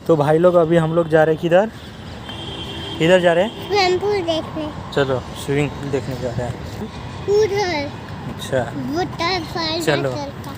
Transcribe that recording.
तो भाई लोग अभी हम लोग जा रहे हैं किधर, किधर जा रहे हैं? स्विमिंग पूल देखने। चलो स्विमिंग पूल देखने जा रहे हैं। उधर। अच्छा वाटरफॉल चलो। का।